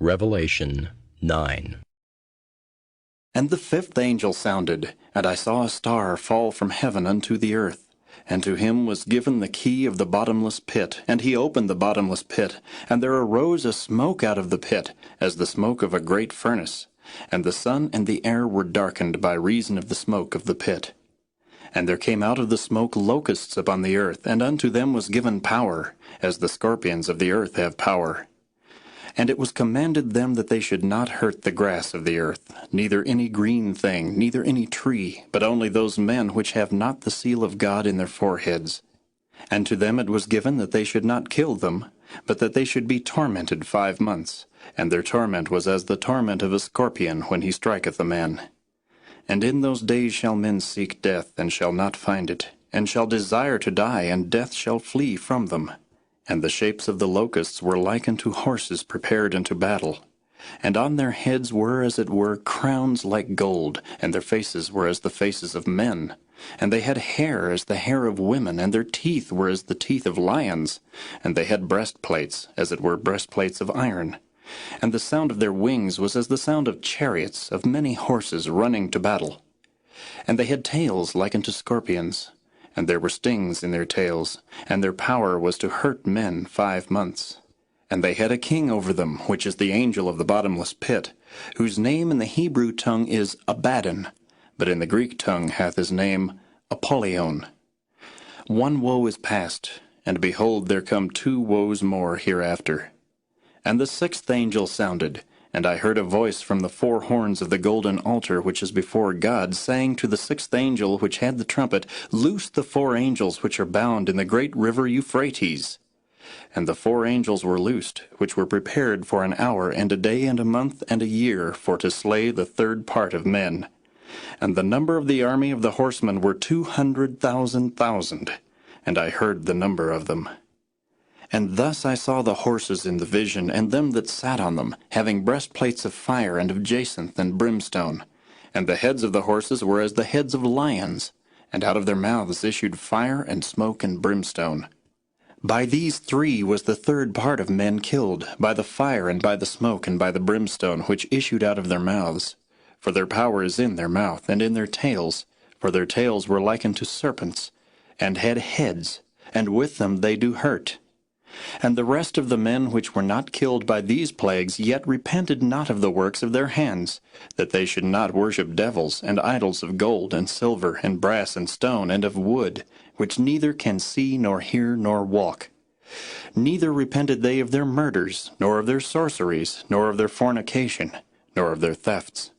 Revelation 9. And the fifth angel sounded, and I saw a star fall from heaven unto the earth. And to him was given the key of the bottomless pit, and he opened the bottomless pit, and there arose a smoke out of the pit, as the smoke of a great furnace. And the sun and the air were darkened by reason of the smoke of the pit. And there came out of the smoke locusts upon the earth, and unto them was given power, as the scorpions of the earth have power. And it was commanded them that they should not hurt the grass of the earth, neither any green thing, neither any tree, but only those men which have not the seal of God in their foreheads. And to them it was given that they should not kill them, but that they should be tormented 5 months. And their torment was as the torment of a scorpion when he striketh a man. And in those days shall men seek death, and shall not find it, and shall desire to die, and death shall flee from them. And the shapes of the locusts were like unto horses prepared unto battle. And on their heads were as it were crowns like gold, and their faces were as the faces of men. And they had hair as the hair of women, and their teeth were as the teeth of lions. And they had breastplates, as it were breastplates of iron. And the sound of their wings was as the sound of chariots, of many horses running to battle. And they had tails like unto scorpions. And there were stings in their tails, and their power was to hurt men 5 months. And they had a king over them, which is the angel of the bottomless pit, whose name in the Hebrew tongue is Abaddon, but in the Greek tongue hath his name Apollyon. One woe is past, and behold, there come 2 woes more hereafter. And the sixth angel sounded, and I heard a voice from the 4 horns of the golden altar which is before God, saying to the sixth angel which had the trumpet, Loose the 4 angels which are bound in the great river Euphrates. And the 4 angels were loosed, which were prepared for an hour, and a day, and a month, and a year, for to slay the 3rd part of men. And the number of the army of the horsemen were 200,000,000, and I heard the number of them. And thus I saw the horses in the vision, and them that sat on them, having breastplates of fire and of jacinth and brimstone. And the heads of the horses were as the heads of lions, and out of their mouths issued fire and smoke and brimstone. By these 3 was the 3rd part of men killed, by the fire and by the smoke and by the brimstone which issued out of their mouths. For their power is in their mouth and in their tails, for their tails were like unto serpents, and had heads, and with them they do hurt. And the rest of the men which were not killed by these plagues yet repented not of the works of their hands, that they should not worship devils and idols of gold and silver and brass and stone and of wood, which neither can see nor hear nor walk. Neither repented they of their murders, nor of their sorceries, nor of their fornication, nor of their thefts.